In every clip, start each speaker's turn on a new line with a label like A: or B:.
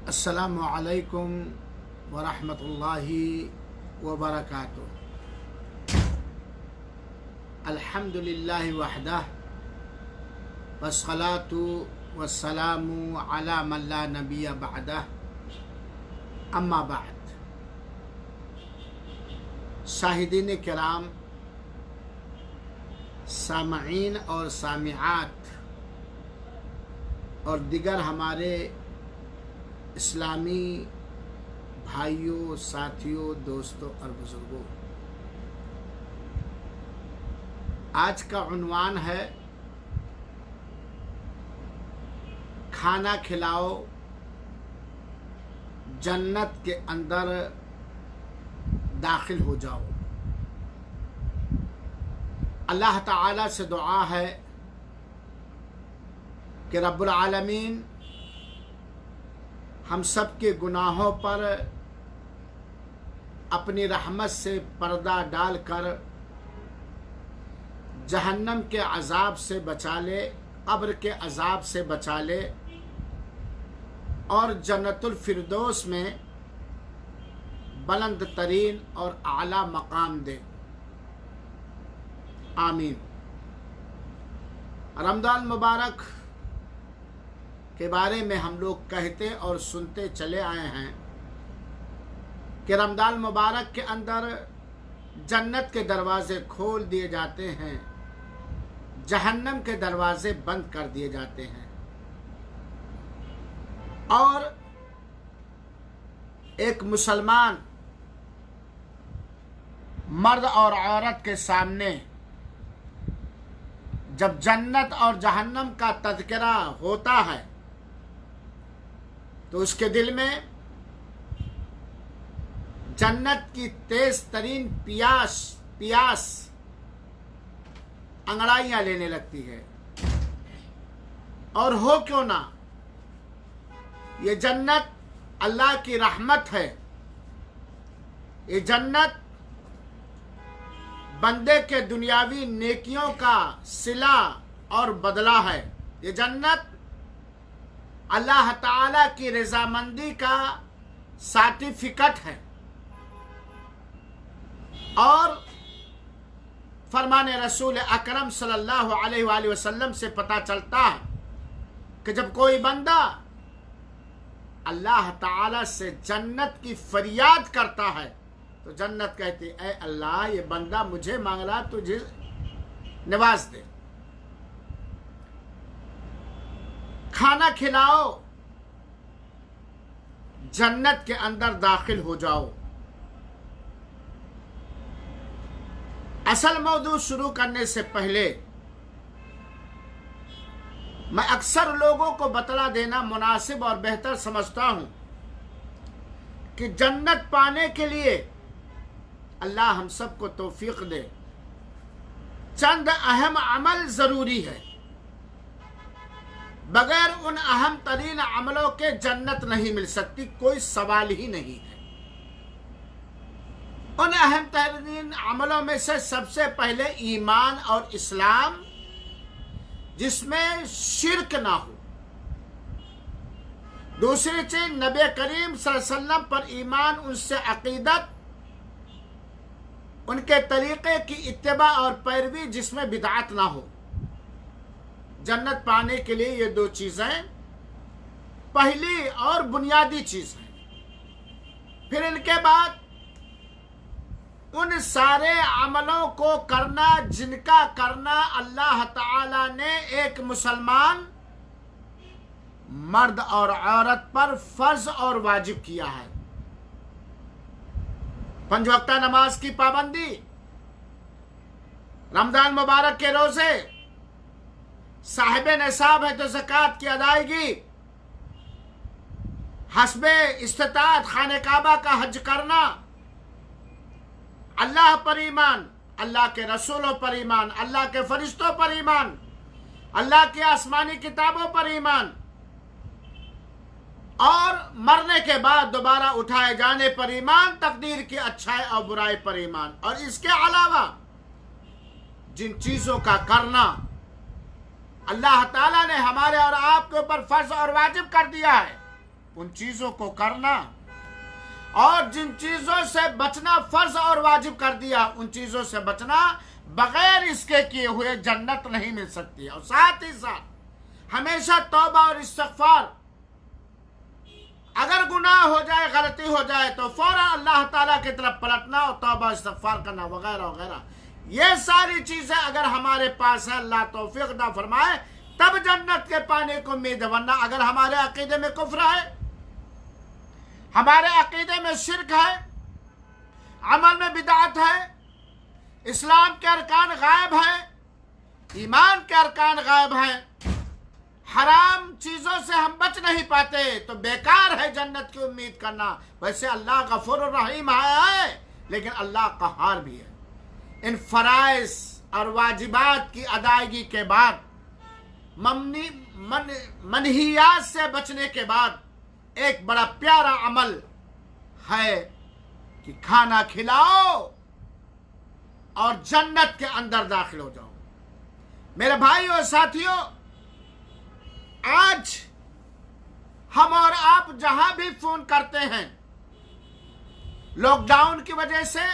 A: अस्सलामु अलैकुम वरहमतुल्लाहि वबरकातुहू। अल्हम्दुलिल्लाहि वहदह वस्सलातु वस्सलामु अला मन ला नबिय्य बअदह, अम्मा बाद। शाहिदीन किराम, सामईन और सामिआत और दिगर हमारे इस्लामी भाइयों, साथियों, दोस्तों और बुजुर्गों, आज का उन्वान है खाना खिलाओ जन्नत के अंदर दाखिल हो जाओ। अल्लाह ताला से दुआ है कि रब्बुल आलमीन हम सब के गुनाहों पर अपनी रहमत से पर्दा डालकर जहन्नम के अजाब से बचा ले, कब्र के अजाब से बचा ले और जन्नतुल फिरदौस में बुलंद तरीन और आला मकाम दे। आमीन। रमज़ान मुबारक के बारे में हम लोग कहते और सुनते चले आए हैं कि रमज़ान मुबारक के अंदर जन्नत के दरवाजे खोल दिए जाते हैं, जहन्नम के दरवाजे बंद कर दिए जाते हैं और एक मुसलमान मर्द और औरत के सामने जब जन्नत और जहन्नम का तज़किरा होता है तो उसके दिल में जन्नत की तेज तरीन पियास अंगड़ाइयां लेने लगती है। और हो क्यों ना, ये जन्नत अल्लाह की रहमत है। ये जन्नत बंदे के दुनियावी नेकियों का सिला और बदला है। ये जन्नत अल्लाह ताला की रज़ामंदी का सर्टिफिकेट है। और फरमाने रसूल अकरम सल्लल्लाहु अलैहि वसल्लम से पता चलता है कि जब कोई बंदा अल्लाह ताला से जन्नत की फरियाद करता है तो जन्नत कहती है, ऐ अल्लाह, ये बंदा मुझे मांग रहा, तुझे नवाज दे। खाना खिलाओ जन्नत के अंदर दाखिल हो जाओ। असल मौजू शुरू करने से पहले मैं अक्सर लोगों को बतला देना मुनासिब और बेहतर समझता हूं कि जन्नत पाने के लिए अल्लाह हम सबको तौफीक दे। चंद अहम अमल जरूरी है, बगैर उन अहम तरीन अमलों के जन्नत नहीं मिल सकती, कोई सवाल ही नहीं है। उन अहम तरीन अमलों में से सबसे पहले ईमान और इस्लाम, जिसमें शिर्क ना हो। दूसरी चीज नबी करीम सल्लल्लाहु अलैहि वसल्लम पर ईमान, उनसे अकीदत, उनके तरीके की इत्तिबा और पैरवी, जिसमें बिदअत ना हो। जन्नत पाने के लिए ये दो चीजें पहली और बुनियादी चीज है। फिर इनके बाद उन सारे अमलों को करना जिनका करना अल्लाह ताला ने एक मुसलमान मर्द और औरत पर फर्ज और वाजिब किया है। 5 वक्त नमाज की पाबंदी, रमजान मुबारक के रोजे, साहिब निसाब है तो ज़कात की अदायगी, हस्बे इस्तिताअत खाने काबा का हज करना, अल्लाह पर ईमान, अल्लाह के रसूलों पर ईमान, अल्लाह के फरिश्तों पर ईमान, अल्लाह की आसमानी किताबों पर ईमान और मरने के बाद दोबारा उठाए जाने पर ईमान, तकदीर की अच्छाई और बुराई पर ईमान। और इसके अलावा जिन चीजों का करना अल्लाह ताला ने हमारे और आपके ऊपर फर्ज और वाजिब कर दिया है, उन चीजों को करना, और जिन चीजों से बचना फर्ज और वाजिब कर दिया उन चीजों से बचना। बगैर इसके किए हुए जन्नत नहीं मिल सकती। और साथ ही साथ हमेशा तौबा और इस्तिग़फ़ार, अगर गुनाह हो जाए, गलती हो जाए तो फौरन अल्लाह ताला की तरफ पलटना और तौबा इस्तिग़फ़ार करना वगैरह वगैरह। ये सारी चीजें अगर हमारे पास है, अल्लाह तौफीक अता फरमाए, तब जन्नत के पाने को उम्मीद है। वरना अगर हमारे अकीदे में कुफ्र है, हमारे अकीदे में शिरक है, अमल में बिदात है, इस्लाम के अरकान गायब है, ईमान के अरकान गायब है, हराम चीजों से हम बच नहीं पाते, तो बेकार है जन्नत की उम्मीद करना। वैसे अल्लाह गफूर रहीम है, लेकिन अल्लाह क़हार भी है। इन फराइज और वाजिबात की अदायगी के बाद, मनहियात से बचने के बाद, एक बड़ा प्यारा अमल है कि खाना खिलाओ और जन्नत के अंदर दाखिल हो जाओ। मेरे भाइयों और साथियों, आज हम और आप जहां भी फोन करते हैं, लॉकडाउन की वजह से,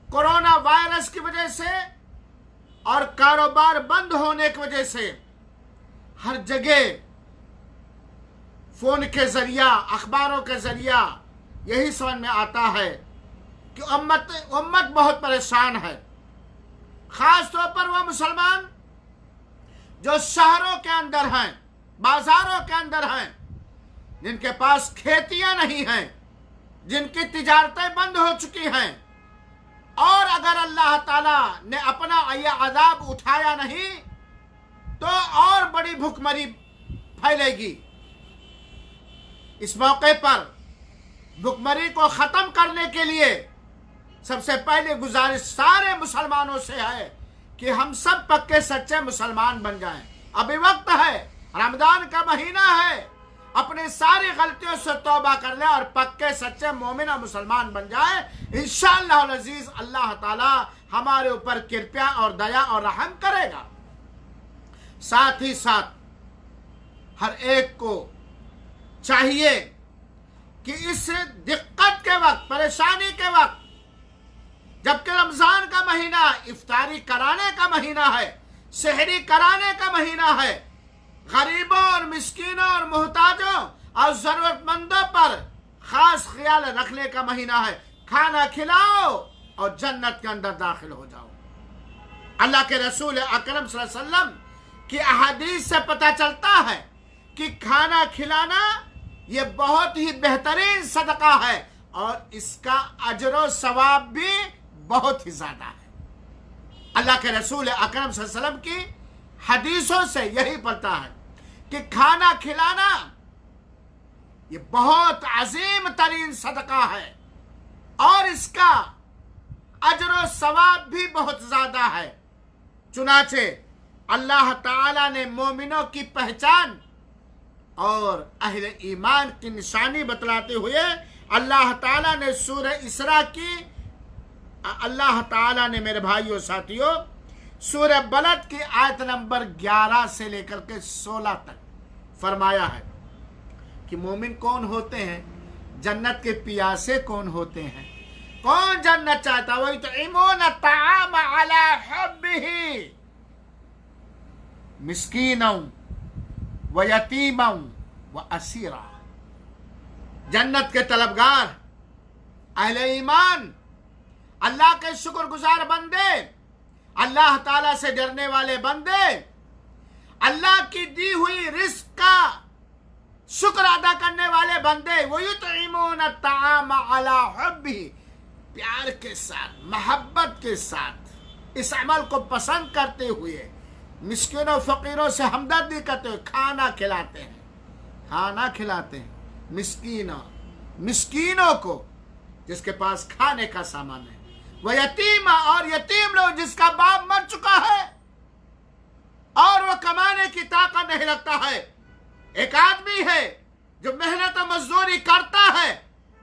A: कोरोना वायरस की वजह से और कारोबार बंद होने की वजह से, हर जगह फोन के जरिया, अखबारों के जरिया यही समझ में आता है कि उम्मत बहुत परेशान है। खास तौर पर वह मुसलमान जो शहरों के अंदर हैं, बाजारों के अंदर हैं, जिनके पास खेतियां नहीं हैं, जिनकी तिजारतें बंद हो चुकी हैं, और अगर अल्लाह ताला ने अपना यह अजाब उठाया नहीं तो और बड़ी भुखमरी फैलेगी। इस मौके पर भुखमरी को खत्म करने के लिए सबसे पहले गुजारिश सारे मुसलमानों से है कि हम सब पक्के सच्चे मुसलमान बन जाएं। अभी वक्त है, रमजान का महीना है, अपनी सारी गलतियों से तौबा कर ले और पक्के सच्चे मोमिन और मुसलमान बन जाए। इंशाअल्लाह अज़ीज अल्लाह ताला हमारे ऊपर कृपा और दया और रहम करेगा। साथ ही साथ हर एक को चाहिए कि इस दिक्कत के वक्त, परेशानी के वक्त, जबकि रमजान का महीना इफ्तारी कराने का महीना है, सहरी कराने का महीना है, गरीबों और मिस्कीनों और मोहताजों और जरूरतमंदों पर खास ख्याल रखने का महीना है। खाना खिलाओ और जन्नत के अंदर दाखिल हो जाओ। अल्लाह के रसूल अकरम सल्लल्लाहु अलैहि वसल्लम की अहादीस से पता चलता है कि खाना खिलाना ये बहुत ही बेहतरीन सदका है और इसका अजर सवाब भी बहुत ही ज्यादा है। अल्लाह के रसूल अकरम सल्लल्लाहु अलैहि वसल्लम की हदीसों से यही पता है कि खाना खिलाना ये बहुत अजीम तरीन सदका है और इसका अजर सवाब भी बहुत ज्यादा है। चुनाचे अल्लाह ताला ने मोमिनों की पहचान और अहले ईमान की निशानी बतलाते हुए अल्लाह ताला ने सूरह इसरा की, अल्लाह ताला ने मेरे भाइयों साथियों सूरह बलद की आयत नंबर 11 से लेकर के 16 तक फरमाया है कि मोमिन कौन होते हैं, जन्नत के पियासे कौन होते हैं, कौन जन्नत चाहता, वही तो इमोन ताम अला हब्बिही मिस्कीनों व यतीमों व असीरा। जन्नत के तलबगार, अहले ईमान, अल्लाह के शुक्रगुजार बंदे, अल्लाह ताला से डरने वाले बंदे, अल्लाह की दी हुई रिस्क का शुक्र अदा करने वाले बंदे, वो युतइमून ताम अला हुब्बिही, प्यार के साथ, मोहब्बत के साथ इस अमल को पसंद करते हुए मिस्किनों फकीरों से हमदर्दी करते हुए खाना खिलाते हैं, खाना खिलाते हैं मिस्कीनों को जिसके पास खाने का सामान है, वह यतीमा और यतीम लोग जिसका बाप मर चुका है और वह कमाने की ताकत नहीं रखता है। एक आदमी है जो मेहनत और मजदूरी करता है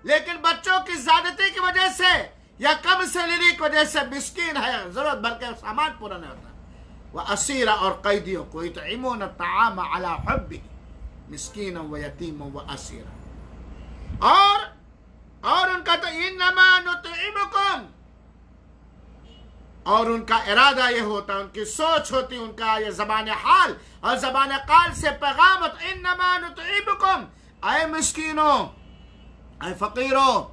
A: लेकिन बच्चों की ज्यादती की वजह से या कम सैलरी की वजह से मिस्कीन है, जरूरत भर के सामान पूरा नहीं होता। वह असीरा और कैदियों को युतइमून ताम अला हुब्बिही, मिस्कीन व यतीम व असीरा। और उनका तो इन्नमा नुतइमुकुम, और उनका इरादा ये होता, उनकी सोच होती, उनका ये ज़बान हाल और ज़बान काल से पैगाम होता, इन्नमा नुतइमुकुम, ऐ मिस्कीनों, ऐ फ़कीरों,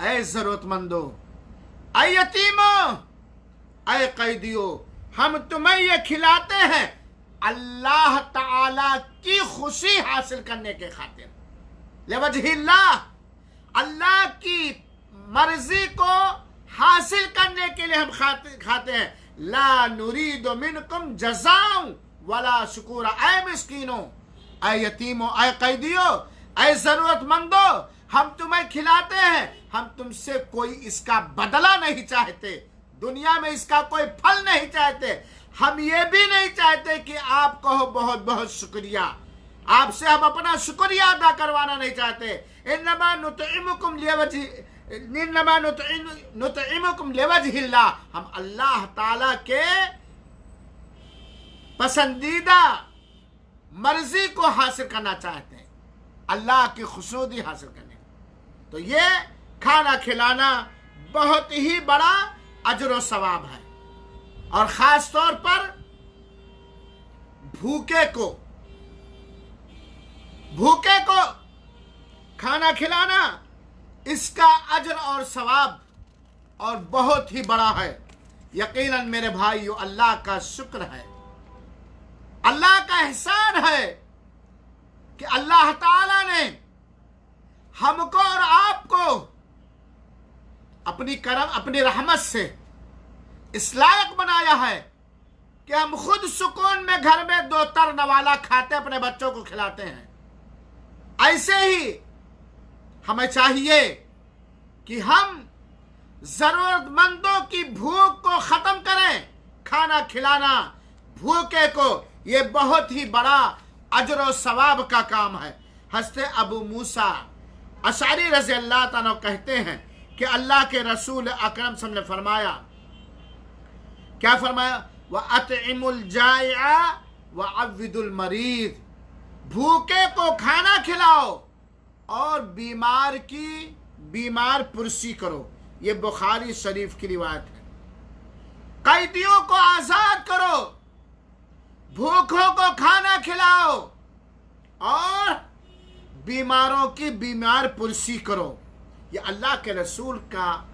A: ऐ ज़रूरतमंदों, ऐ यतीमों, ऐ कैदियों, हम तुम्हें ये खिलाते हैं अल्लाह ताला की खुशी हासिल करने के खातिर, लिवजहिल्लाह, अल्लाह की मर्जी को हासिल करने के लिए हम खाते हैं। ला नुरीदु मिनकुम जज़ाअ वला शुकुरा, ऐ मिस्कीनों, ऐ यतीमों, ऐ कैदियों, ऐ जरूरतमंदों, हम तुम्हें खिलाते हैं, हम तुमसे कोई इसका बदला नहीं चाहते, दुनिया में इसका कोई फल नहीं चाहते। हम ये भी नहीं चाहते कि आप कहो बहुत बहुत शुक्रिया, आपसे हम अपना शुक्रिया अदा करवाना नहीं चाहते। इन्नमा नुतइमुकुम लिवजहिल्लाह, हम अल्लाह ताला के पसंदीदा मर्जी को हासिल करना चाहते हैं, अल्लाह की खुशनुदी हासिल करने। तो ये खाना खिलाना बहुत ही बड़ा अजर व सवाब है, और खास तौर पर भूखे को खाना खिलाना, इसका अजर और सवाब और बहुत ही बड़ा है। यकीनन मेरे भाइयों, अल्लाह का शुक्र है, अल्लाह का एहसान है कि अल्लाह ताला ने हमको और आपको अपनी रहमत से इस लायक बनाया है कि हम खुद सुकून में घर में 2 तर नवाला खाते अपने बच्चों को खिलाते हैं। ऐसे ही हमें चाहिए कि हम जरूरतमंदों की भूख को खत्म करें। खाना खिलाना भूखे को ये बहुत ही बड़ा अजर और सवाब का काम है। हज़रत अबू मूसा अशअरी रज़ी अल्लाह ताला कहते हैं कि अल्लाह के रसूल अकरम सल्लल्लाहु अलैहि वसल्लम ने फरमाया, क्या फरमाया, व अतइमुल जाइआ व अव्विदुल मरीद, भूखे को खाना खिलाओ और बीमार पुरसी करो। ये बुखारी शरीफ की रिवायत है। कैदियों को आजाद करो, भूखों को खाना खिलाओ और बीमारों की बीमार पुरसी करो। ये अल्लाह के रसूल का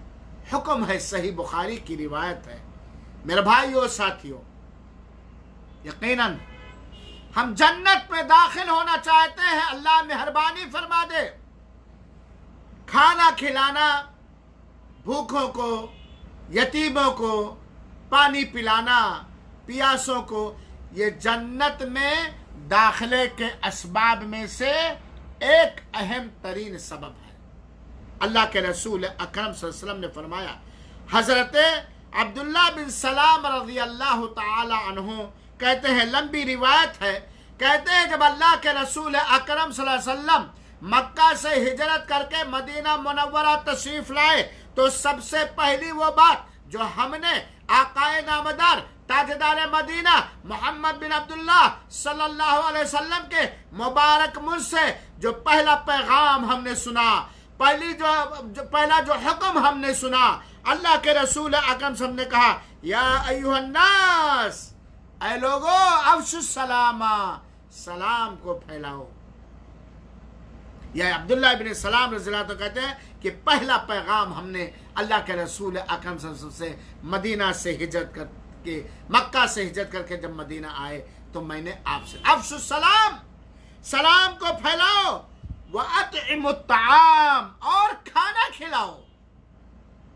A: हुक्म है, सही बुखारी की रिवायत है। मेरे भाइयों साथियों, यकीनन हम जन्नत में दाखिल होना चाहते हैं, अल्लाह मेहरबानी फरमा दे। खाना खिलाना, भूखों को, यतीमों को पानी पिलाना, प्यासों को, ये जन्नत में दाखिले के असबाब में से एक अहम तरीन सबब है। अल्लाह के रसूल अकरम सल्लल्लाहु अलैहि वसल्लम ने फरमाया, हजरत अब्दुल्ला बिन सलाम रज़ी अल्लाह ताला अन्हु कहते हैं, लंबी रिवायत है, कहते हैं जब अल्लाह के रसूल अकरम सल्लल्लाहु अलैहि वसल्लम मक्का से हिजरत करके मदीना मुनव्वरा तशरीफ लाए, तो सबसे पहली वो बात जो हमने आकाए नामदार ताजदार मदीना मोहम्मद बिन अब्दुल्ला सल्लल्लाहु अलैहि वसल्लम के मुबारक मुंह से जो पहला पैगाम हमने सुना, पहला जो हुक्म हमने सुना, अल्लाह के रसूल अकरम सल्लल्लाहु अलैहि वसल्लम ने कहा, या अय्युहन्नास, ऐ लोगो, अफ्शुस सलामा, सलाम को फैलाओ। यह अब्दुल्ला इब्न सलाम रज़ियल्लाहु अन्हु कहते हैं कि पहला पैगाम हमने अल्लाह के रसूल अकरम सल्लल्लाहु अलैहि वसल्लम से मदीना से हिजरत करके, मक्का से हिजरत करके जब मदीना आए तो मैंने आपसे अफ्शुस सलाम, सलाम को फैलाओ, व अतइमुत ताआम, और खाना खिलाओ,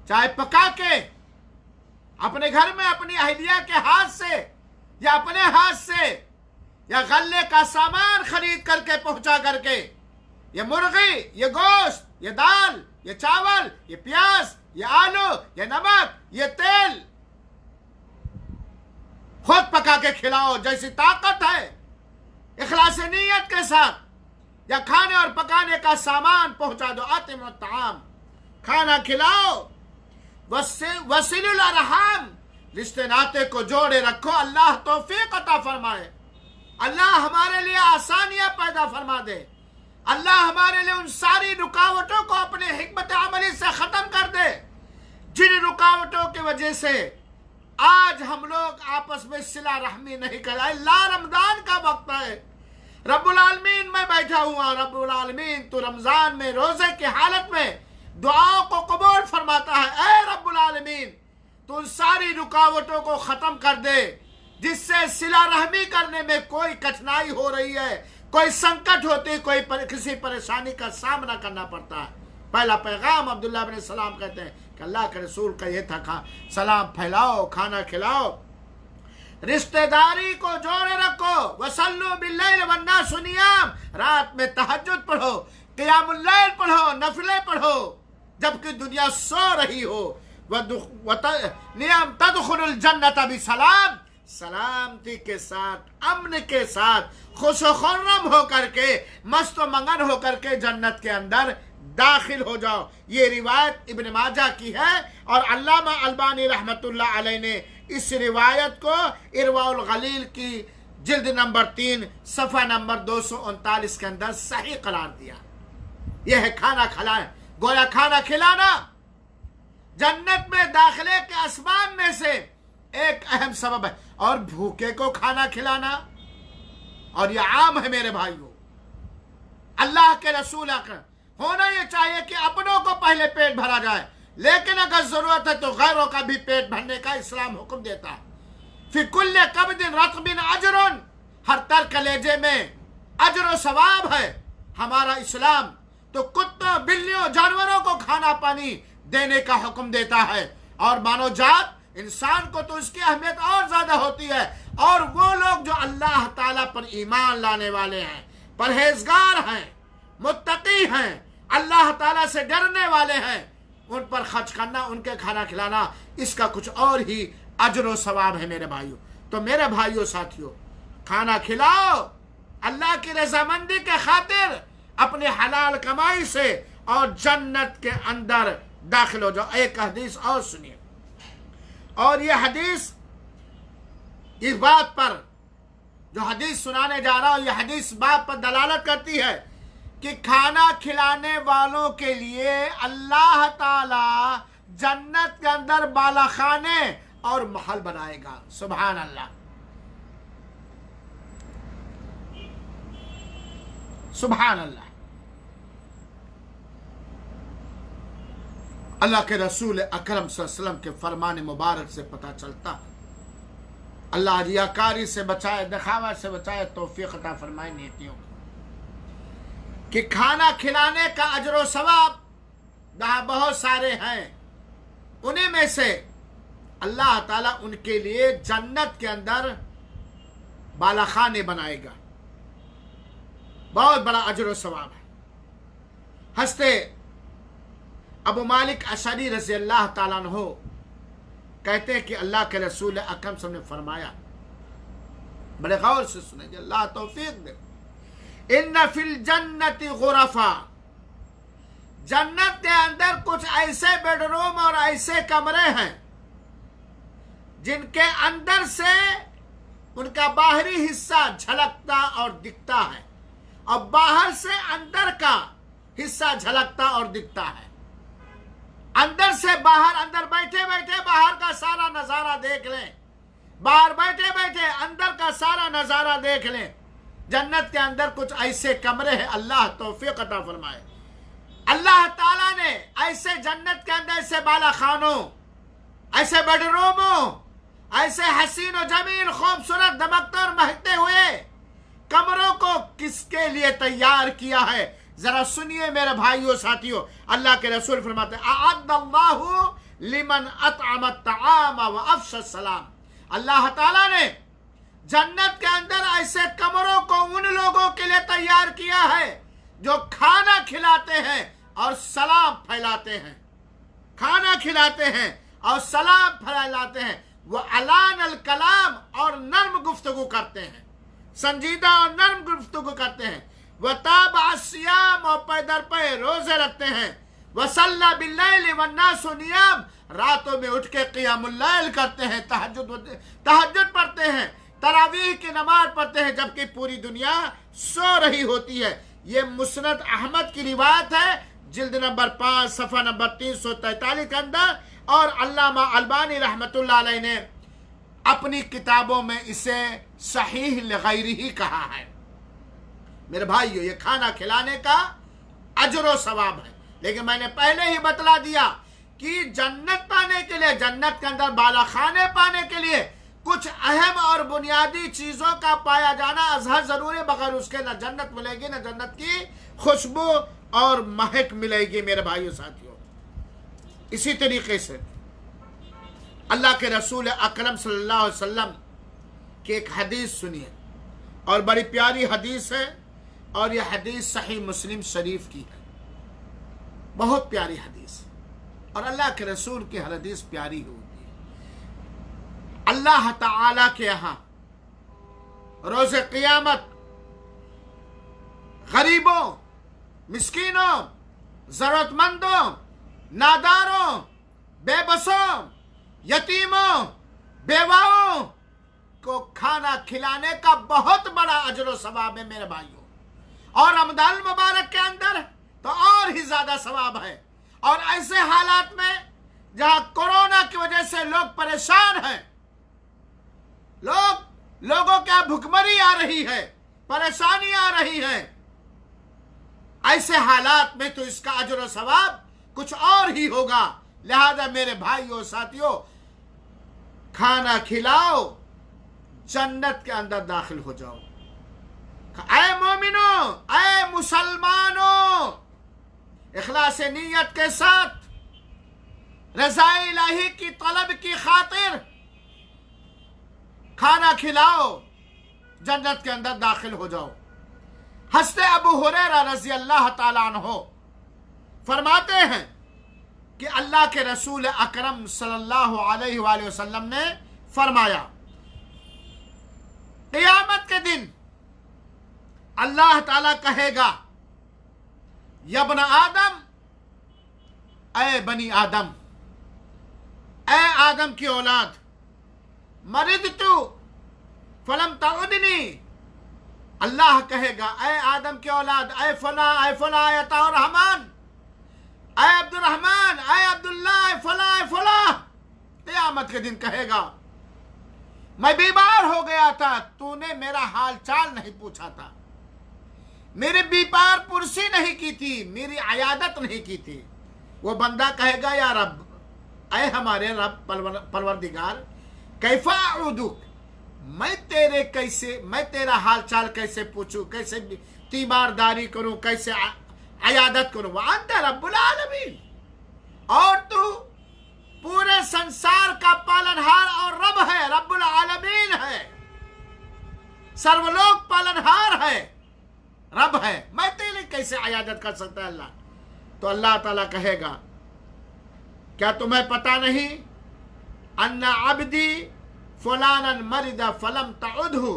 A: चाहे पका के अपने घर में अपनी अहलिया के हाथ से या अपने हाथ से, या गल्ले का सामान खरीद करके पहुंचा करके, ये मुर्गी, ये गोश्त, ये दाल, ये चावल, ये प्याज, ये आलू, ये नमक, ये तेल खुद पका के खिलाओ। जैसी ताकत है इखलास नीयत के साथ, या खाने और पकाने का सामान पहुंचा दो। अतिमुत ताआम, खाना खिलाओ। वसीलुल अरहाम, रिश्ते नाते को जोड़े रखो। अल्लाह तौफीक अता फरमाए। अल्लाह हमारे लिए आसानियां पैदा फरमा दे। अल्लाह हमारे लिए उन सारी रुकावटों को अपने हिकमत अमली से खत्म कर दे जिन रुकावटों की वजह से आज हम लोग आपस में सिला रहमी नहीं कर रहे। ला रमजान का वक्त है, रब्बुल आलमीन मैं बैठा हुआ, रब्बुल आलमीन तो रमजान में रोजे की हालत में दुआओं को कबूल फरमाता है। ऐ रब्बुल आलमीन तो उन सारी रुकावटों को खत्म कर दे जिससे सिला रहमी करने में कोई कठिनाई हो रही है, कोई संकट होती, किसी परेशानी का सामना करना पड़ता है। पहला पैगाम अब्दुल्लाह बिन सलाम कहते हैं कि अल्लाह के रसूल का ये था, सलाम फैलाओ, खाना खिलाओ, रिश्तेदारी को जोड़े रखो, वसल्लु बिल्लैल वन्नासु नियाम, रात में तहज्जुद पढ़ो, क़ियामुल लैल पढ़ो, नफिले पढ़ो जबकि दुनिया सो रही हो। नियम तदखुलुल जन्नत बिसलाम, सलामती के साथ, अमन के साथ, खुशखुर्रम होकर के, मस्त मंगन होकर के जन्नत के अंदर दाखिल हो जाओ। ये रिवायत इब्न माजा की है और अल्लामा अलबानी रहमतुल्लाह अलैह ने इस रिवायत को इरवाउल गलील की जिल्द नंबर 3 सफ़ा नंबर 239 के अंदर सही करार दिया। यह है खाना खिलाना। गोया खाना खिलाना जन्नत में दाखिले के असबाब में से एक अहम सबब है। और भूखे को खाना खिलाना, और यह आम है मेरे भाइयों। अल्लाह के रसूल होना यह चाहिए कि अपनों को पहले पेट भरा जाए, लेकिन अगर जरूरत है तो गैरों का भी पेट भरने का इस्लाम हुक्म देता है। फी कुल्ले कब्दिन रत्बिन अजरुन, हर तर कलेजे में अजर व सवाब है हमारा इस्लाम। तो कुत्तों, बिल्लियों, जानवरों को खाना पानी देने का हुक्म देता है, और मानव जात इंसान को तो इसकी अहमियत और ज्यादा होती है। और वो लोग जो अल्लाह ताला पर ईमान लाने वाले हैं, परहेजगार हैं, मुत्तकी हैं, अल्लाह ताला से डरने वाले हैं, उन पर खर्च करना, उनके खाना खिलाना, इसका कुछ और ही अजर व सवाब है मेरे भाइयों। तो मेरे भाइयों साथियों, खाना खिलाओ अल्लाह की रजामंदी के खातिर, अपने हलाल कमाई से, और जन्नत के अंदर दाखिल हो जाओ। एक हदीस और सुनिए, और यह हदीस इस बात पर, जो हदीस सुनाने जा रहा हूं, यह हदीस बात पर दलालत करती है कि खाना खिलाने वालों के लिए अल्लाह ताला जन्नत के अंदर बालाखाने और महल बनाएगा। सुभान अल्लाह, सुभान अल्लाह। अल्लाह के रसूल अकरम सल्लल्लाहु अलैहि वसल्लम के फरमान मुबारक से पता चलता है। अल्लाह रियाकारी से बचाए, दिखावा से बचाए, तौफीक अता फरमाए नेकियों कि खाना खिलाने का अजर व सवाब जहाँ बहुत सारे हैं, उन्हीं में से अल्लाह ताला उनके लिए जन्नत के अंदर बालाखाने बनाएगा। बहुत बड़ा अजर व सवाब है। हंसते अबू मालिक अशरी रज़ी अल्लाह ताला अन्हु कहते हैं कि अल्लाह के रसूल अकरम सल्लल्लाहु अलैहि वसल्लम ने फरमाया, बड़े गौर से सुनेंगे, अल्लाह तौफीक दे, इन्ना फिल जन्नति गुरफा, जन्नत के अंदर कुछ ऐसे बेडरूम और ऐसे कमरे हैं जिनके अंदर से उनका बाहरी हिस्सा झलकता और दिखता है, और बाहर से अंदर का हिस्सा झलकता और दिखता है। अंदर से बाहर, अंदर बैठे बैठे बाहर का सारा नजारा देख लें, बाहर बैठे बैठे अंदर का सारा नजारा देख लें। जन्नत के अंदर कुछ ऐसे कमरे हैं, अल्लाह तौफीक अता फरमाए। अल्लाह ताला ने ऐसे जन्नत के अंदर ऐसे बाला खानों, ऐसे बेडरूमों, ऐसे हसीन और जमील, खूबसूरत, दमकते और महकते हुए कमरों को किसके लिए तैयार किया है? जरा सुनिए मेरे भाइयों साथियों। अल्लाह के रसूल फरमाते हैं, अअद्दल्लाहु लिमन अतअम तआम व अफ़शा सलाम, अल्लाह ताला ने जन्नत के अंदर ऐसे कमरों को उन लोगों के लिए तैयार किया है जो खाना खिलाते हैं और सलाम फैलाते हैं, खाना खिलाते हैं और सलाम फैलाते हैं। वो अलान अल कलाम, और नर्म गुफ्तगू करते हैं, संजीदा और नर्म गुफ्तगू करते हैं। वह ताबा सियाम, और पैदर पे रोजे रखते हैं। वसल्ला बिल्लैल वन्नासु नियाम, रातों में उठ के क़ियामुल लैल करते हैं, तहज्जुद पढ़ते हैं। तरावीह की नमाज पढ़ते हैं जबकि पूरी दुनिया सो रही होती है। ये मुस्नद अहमद की रिवायत है, जिल्द नंबर 5 सफ़ा नंबर 343 के अंदर, और अल्लामा अलबानी रहमतुल्लाह अलैह ने अपनी किताबों में इसे सहीह लगैरिही कहा है। मेरे भाइयों, ये खाना खिलाने का अजर व सवाब है, लेकिन मैंने पहले ही बतला दिया कि जन्नत पाने के लिए, जन्नत के अंदर बाला खाने पाने के लिए कुछ अहम और बुनियादी चीजों का पाया जाना अजहर जरूरी, बगैर उसके न जन्नत मिलेगी न जन्नत की खुशबू और महक मिलेगी। मेरे भाइयों साथियों, इसी तरीके से अल्लाह के रसूल अकरम सल्लल्लाहु अलैहि वसल्लम की एक हदीस सुनिए, और बड़ी प्यारी हदीस है, और यह हदीस सही मुस्लिम शरीफ की है। बहुत प्यारी हदीस, और अल्लाह के रसूल की हर हदीस प्यारी होती है। अल्लाह ताला के यहाँ रोज़े क़ियामत गरीबों, मिस्कीनों, जरूरतमंदों, नादारों, बेबसों, यतीमों, बेवाओं को खाना खिलाने का बहुत बड़ा अजर व सवाब है मेरे भाइयों, और रमज़ान मुबारक के अंदर तो और ही ज्यादा सवाब है। और ऐसे हालात में जहां कोरोना की वजह से लोग परेशान हैं, लोगों क्या भुखमरी आ रही है, परेशानी आ रही है, ऐसे हालात में तो इसका अजर व सवाब कुछ और ही होगा। लिहाजा मेरे भाइयों साथियों, खाना खिलाओ, जन्नत के अंदर दाखिल हो जाओ। ऐ मोमिनों, ऐ मुसलमानों, इखलास नीयत के साथ रज़ाए इलाही की तलब की खातिर खाना खिलाओ, जन्नत के अंदर दाखिल हो जाओ। हज़रत अबू हुरैरा रज़ी अल्लाह ताला अन्हु फरमाते हैं कि अल्लाह के रसूल अकरम सल्लल्लाहु अलैहि वसल्लम ने फरमाया, क़ियामत के दिन अल्लाह ताला कहेगा, यब्न आदम, ऐ बनी आदम, ऐ आदम की औलाद, मरिदतु फलम तउदनी। अल्लाह कहेगा, ऐ आदम की औलाद, ऐ फला, ऐ फला, ऐ अताउर रहमान, ऐ अब्दुल रहमान, ऐ अब्दुल्ला, ऐ फला, ऐ फला। क़यामत के दिन कहेगा, मैं बीमार हो गया था, तूने मेरा हाल चाल नहीं पूछा था, मेरी बीमार पुरसी नहीं की थी, मेरी अयादत नहीं की थी। वो बंदा कहेगा, या रब, ऐ हमारे रब परवरदिगार, कैफा अऊदुक, मैं तेरा हाल चाल कैसे पूछूं, कैसे तीमारदारी करूं, कैसे अयादत करूं। वह अंत रब्बुल आलमीन, और तू पूरे संसार का पालनहार और रब है, रब्बुल आलमीन है, सर्वलोक पालनहार है, रब है, मैं तेरी कैसे अयादत कर सकता है अल्लाह। तो अल्लाह ताला कहेगा, क्या तुम्हें पता नहीं, अन्ना अब्दी फलानन मरिदा फलम तउदहु,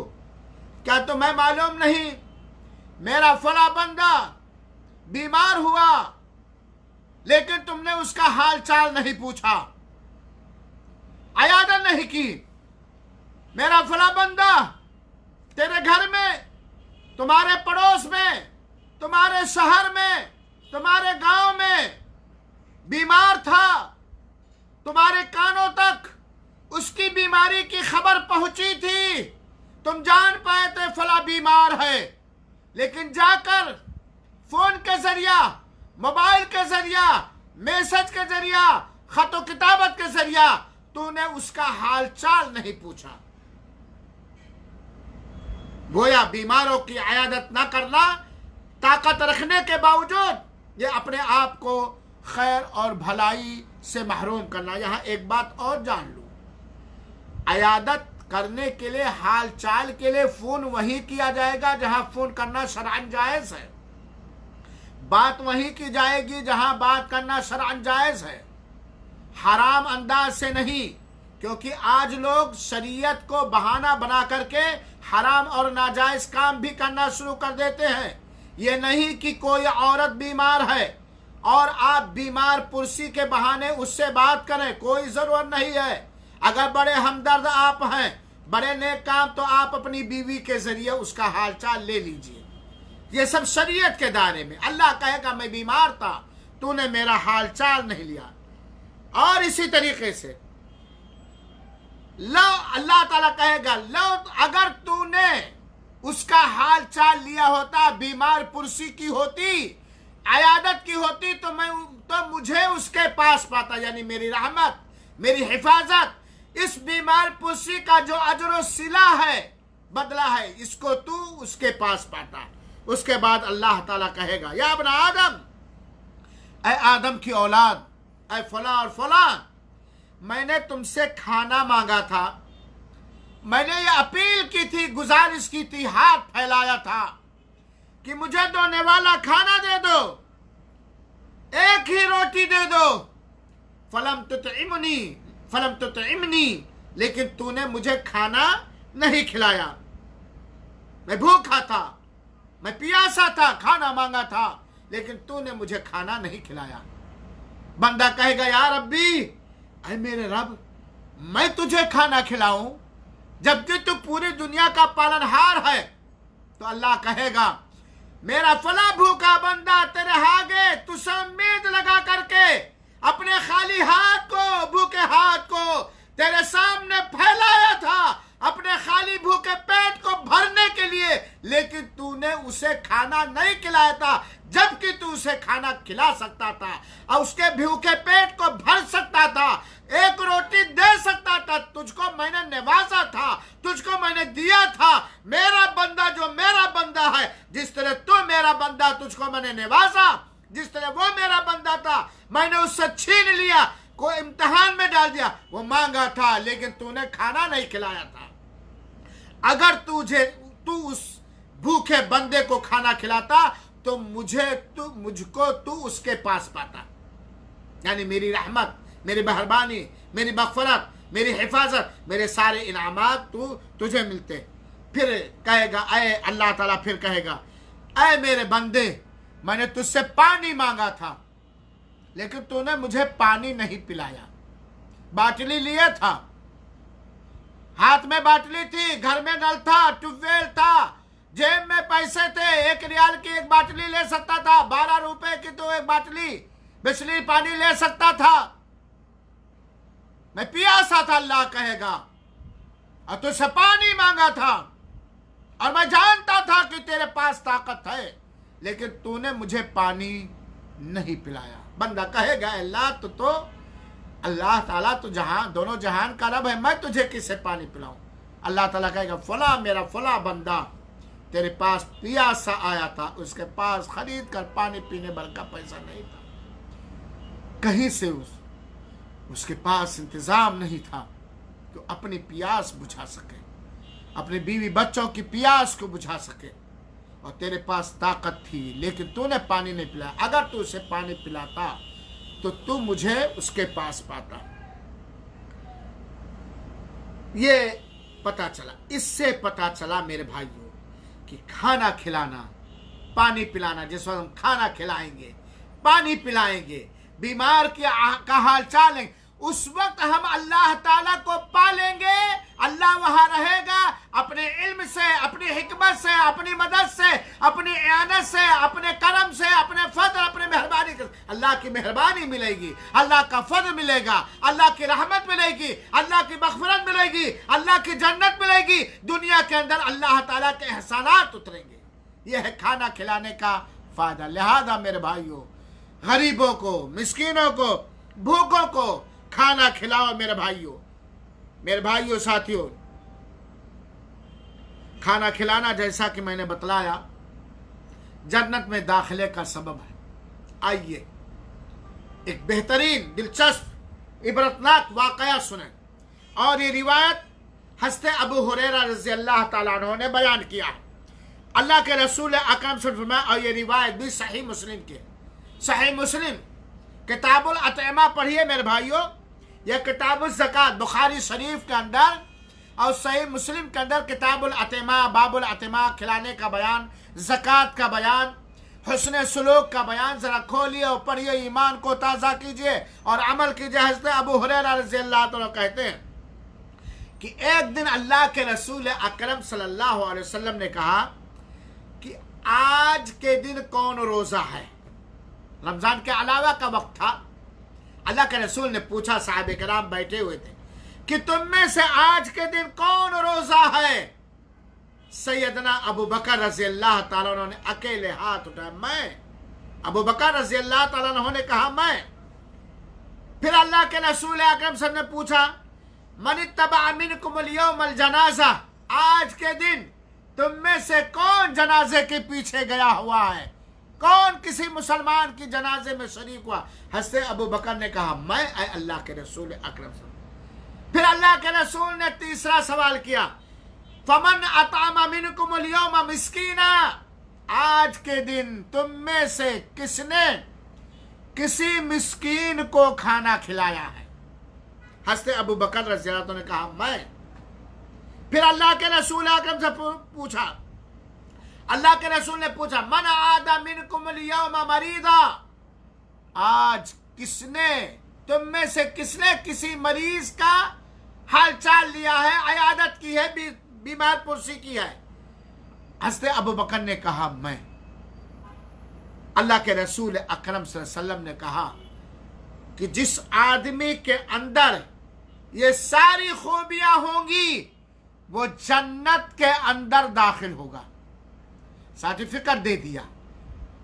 A: क्या तुम्हें मालूम नहीं मेरा फला बंदा बीमार हुआ लेकिन तुमने उसका हाल चाल नहीं पूछा, अयादत नहीं की। मेरा फला बंदा तेरे घर में, तुम्हारे पड़ोस में, तुम्हारे शहर में, तुम्हारे गांव में बीमार था, तुम्हारे कानों तक उसकी बीमारी की खबर पहुंची थी, तुम जान पाए थे फला बीमार है, लेकिन जाकर फोन के जरिया, मोबाइल के जरिया, मैसेज के जरिया, खतो किताबत के जरिया तूने उसका हाल चाल नहीं पूछा। गोया बीमारों की अयादत न करना, ताकत रखने के बावजूद ये अपने आप को खैर और भलाई से महरूम करना। यहां एक बात और जान लो, अयादत करने के लिए, हाल चाल के लिए फोन वही किया जाएगा जहां फोन करना शरअन जायज है, बात वही की जाएगी जहां बात करना शरअन जायज है, हराम अंदाज से नहीं। क्योंकि आज लोग शरीयत को बहाना बना करके हराम और नाजायज काम भी करना शुरू कर देते हैं। ये नहीं कि कोई औरत बीमार है और आप बीमार पुरसी के बहाने उससे बात करें, कोई जरूरत नहीं है। अगर बड़े हमदर्द आप हैं बड़े नेक काम तो आप अपनी बीवी के जरिए उसका हालचाल ले लीजिए, ये सब शरीयत के दायरे में। अल्लाह कहेगा मैं बीमार था, तूने मेरा हालचाल नहीं लिया। और इसी तरीके से लो, अल्लाह ताला कहेगा लो अगर तूने उसका हाल चाल लिया होता, बीमार पुरसी की होती, अयादत की होती, तो मुझे उसके पास पाता, यानी मेरी रहमत, मेरी हिफाजत, इस बीमार पुरसी का जो अजर सिला है, बदला है, इसको तू उसके पास पाता। उसके बाद अल्लाह ताला कहेगा या इब्न आदम, ऐ आदम की औलाद, ऐ फला और फला, मैंने तुमसे खाना मांगा था, मैंने ये अपील की थी, गुजारिश की थी, हाथ फैलाया था कि मुझे दोने वाला खाना दे दो, एक ही रोटी दे दो। फलम तुतइमनी, लेकिन तूने मुझे खाना नहीं खिलाया। मैं भूखा था, मैं प्यासा था, खाना मांगा था, लेकिन तूने मुझे खाना नहीं खिलाया। बंदा कहेगा या रब्बी, ऐ मेरे रब, मैं तुझे खाना खिलाऊं जबकि तू पूरी दुनिया का पालनहार है? तो अल्लाह कहेगा मेरा फला भूखा बंदा तेरे आगे तुझसे उम्मीद लगा करके अपने खाली हाथ को, भूखे हाथ को तेरे सामने फैलाया था, अपने खाली भूखे पेट को भरने के लिए, लेकिन तूने उसे खाना नहीं खिलाया था, जबकि तू उसे खाना खिला सकता था और उसके भूखे पेट को भर सकता था, एक रोटी दे सकता था। तुझको मैंने नवाजा था, तुझको मैंने दिया था। मेरा बंदा जो मेरा बंदा है, जिस तरह तू मेरा बंदा, तुझको मैंने नवाजा, जिस तरह वो मेरा बंदा था मैंने उससे छीन लिया, को इम्तिहान में डाल दिया। वो मांगा था लेकिन तूने खाना नहीं खिलाया था। अगर तू उस भूखे बंदे को खाना खिलाता तो मुझको तू उसके पास पाता, यानी मेरी रहमत, मेरी मेहरबानी, मेरी मग़फ़िरत, मेरी हिफाजत, मेरे सारे इनामात तुझे मिलते। फिर कहेगा अल्लाह ताला फिर कहेगा ऐ मेरे बंदे, मैंने तुझसे पानी मांगा था लेकिन तूने मुझे पानी नहीं पिलाया। बाटली लिए था, हाथ में बाटली थी, घर में नल था, ट्यूबवेल था, जेब में पैसे थे, 1 रियाल की एक बाटली ले सकता था, 12 रुपए की तो एक बाटली बिस्लरी पानी ले सकता था। मैं प्यासा था, अल्लाह कहेगा, और तुझसे पानी मांगा था और मैं जानता था कि तेरे पास ताकत है, लेकिन तूने मुझे पानी नहीं पिलाया। बंदा कहेगा अल्लाह तो अल्लाह ताला तो दोनों जहान का रब है, मैं तुझे किससे पानी पिलाऊं? अल्लाह ताला कहेगा फला मेरा फला बंदा तेरे पास प्यासा आया था, उसके पास खरीद कर पानी पीने भर का पैसा नहीं था, कहीं से उसके पास इंतजाम नहीं था तो अपनी प्यास बुझा सके, अपने बीवी बच्चों की प्यास को बुझा सके, और तेरे पास ताकत थी लेकिन तूने पानी नहीं पिलाया। अगर तू उसे पानी पिलाता तो तू मुझे उसके पास पाता। ये पता चला, इससे पता चला मेरे भाइयों कि खाना खिलाना, पानी पिलाना, जिस वक्त हम खाना खिलाएंगे, पानी पिलाएंगे, बीमार का हाल चाल लेंगे, उस वक्त हम अल्लाह ताला को पालेंगे। अल्लाह वहां रहेगा, अपने इल्म से, अपनी हिकमत से, अपनी मदद से, अपनी इयानत से, अपने करम से, अपने फजल, अपने मेहरबानी से। अल्लाह की मेहरबानी मिलेगी, अल्लाह का फजल मिलेगा, अल्लाह की रहमत मिलेगी, अल्लाह की मग़फ़िरत मिलेगी, अल्लाह की जन्नत मिलेगी। दुनिया के अंदर अल्लाह ताला के एहसानात उतरेंगे। यह है खाना खिलाने का फायदा। लिहाजा मेरे भाइयों, गरीबों को, मिस्कीनों को, भूखों को खाना खिलाओ। मेरे भाइयों साथियों, खाना खिलाना जैसा कि मैंने बतलाया जन्नत में दाखिले का सबब है। आइए एक बेहतरीन, दिलचस्प, इबरतनाक वाकया सुने। और ये रिवायत हज़रत अबू हुरैरा रज़ी अल्लाह ताला अन्हु ने बयान किया है। अल्लाह के रसूल अकरम सल्लल्लाहु अलैहि वसल्लम, और ये रिवायत भी सही मुस्लिम की है। सही मुस्लिम किताबुल अतइमा पढ़िए मेरे भाइयों, यह किताबुल ज़कात बुखारी शरीफ के अंदर और सही मुस्लिम के अंदर किताबुल अतइमा, बाबुल अतइमा, खिलाने का बयान, ज़कात का बयान, हुस्न सुलूक का बयान। जरा खोलिए और पढ़िए, ईमान को ताज़ा कीजिए और अमल कीजिए। हज़रत अबू हुरैरा रज़ी अल्लाह तआला कहते हैं कि एक दिन अल्लाह के रसूल अकरम सल्लल्लाहु अलैहि वसल्लम ने कहा कि आज के दिन कौन रोजा है। रमजान के अलावा का वक्त था। अल्लाह के रसूल ने पूछा, साहबे कराम बैठे हुए थे, कि तुम में से आज के दिन कौन रोजा है। सैयदना अबू बकर रजी अल्लाह ताला अन्हु ने अकेले हाथ उठाया, मैं। अबू बकर रजी अल्लाह ताला अन्हु ने कहा, मैं। फिर अल्लाह के रसूल अकरम सल्लल्लाहु अलैहि वसल्लम ने पूछा, मन इत्तबअ मिनकुमुल यौमल जनाजा, आज के दिन तुम में से कौन जनाजे के पीछे गया हुआ है, कौन किसी मुसलमान की जनाजे में शरीक हुआ। हज़रत अबू बकर ने कहा, मैं। ऐ अल्लाह के रसूल अकरम सल्लल्लाहु। फिर अल्लाह के रसूल ने तीसरा सवाल किया, फमन अतामा मिनकुमुल यौमा मिस्कीना, आज के दिन तुम में से किसने किसी मिस्कीन को खाना खिलाया है। हज़रत अबू बकर रज़ी अल्लाह अन्हु ने कहा, मैं। फिर अल्लाह के रसूल अकरम से पूछा, अल्लाह के रसूल ने पूछा, मन आदा मिनकुमुल यौमा मरीदा, आज किसने तुम में से किसने किसी मरीज का हालचाल लिया है, अयादत की है, बीमार पुरसी की है। हज़रत अबू बकर ने कहा, मैं। अल्लाह के रसूल अकरम सल्लल्लाहु अलैहि वसल्लम ने कहा कि जिस आदमी के अंदर ये सारी खूबियां होंगी वो जन्नत के अंदर दाखिल होगा। सर्टिफिकेट दे दिया,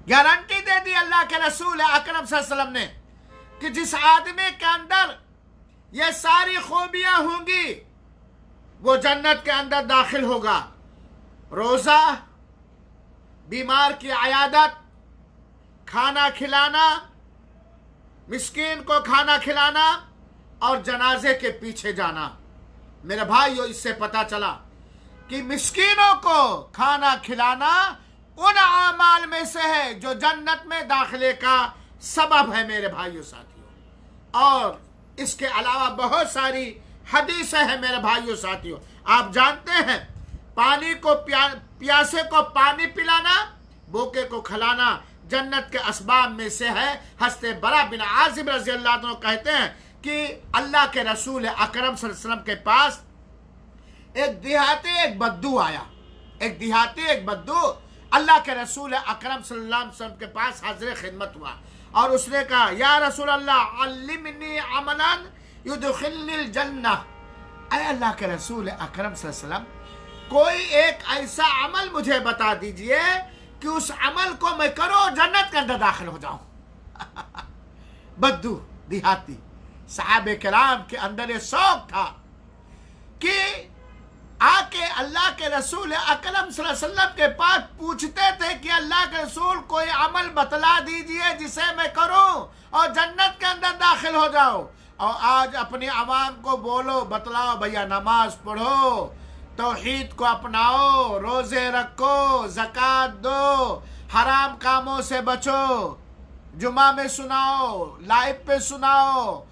A: गारंटी दे दी अल्लाह के रसूल अकरम सल्लल्लाहु अलैहि वसल्लम ने कि जिस आदमी के अंदर ये सारी खूबियां होंगी वो जन्नत के अंदर दाखिल होगा। रोजा, बीमार की अयादत, खाना खिलाना, मिस्कीन को खाना खिलाना और जनाजे के पीछे जाना। मेरे भाइयों, इससे पता चला कि मिस्कीनों को खाना खिलाना उन आमाल में से है जो जन्नत में दाखिले का सबब है। मेरे भाइयों साथियों, और इसके अलावा बहुत सारी हदीसें हैं। मेरे भाइयों साथियों, आप जानते हैं, पानी को प्यासे को पानी पिलाना, भूखे को खिलाना जन्नत के असबाब में से है। हज़रत बरा बिन आज़िब रज़ी अल्लाह अन्हु कहते हैं कि अल्लाह के रसूल अकरम सल्लल्लाहु अलैहि वसल्लम के पास एक देहाती एक बद्दू आया। एक देहाती एक बद्दू अल्लाह के रसूल अकरम सल्लल्लाहु अलैहि वसल्लम के पास हाजिर खिदमत हुआ और उसने कहा, या रसूल अल्लाह अल्लिमनी अमलन युदखिलनिल जन्नह। ऐ अल्लाह के रसूल अकरम सल्लल्लाहु अलैहि वसल्लम, कोई एक ऐसा अमल मुझे बता दीजिए कि उस अमल को मैं करूं, जन्नत के अंदर दाखिल हो जाऊं। बद्दू देहाती, साहबे किराम के अंदर ये शौक था कि आके अल्लाह के रसूल अकरम सल्लल्लाहु अलैहि वसल्लम के पास पूछते थे कि अल्लाह के रसूल कोई अमल बतला दीजिए जिसे मैं करूं और जन्नत के अंदर दाखिल हो जाऊं। और आज अपनी आवाम को बोलो, बतलाओ भैया, नमाज पढ़ो, तौहीद को अपनाओ, रोजे रखो, ज़कात दो, हराम कामों से बचो, जुमा में सुनाओ, लाइव पे सुनाओ,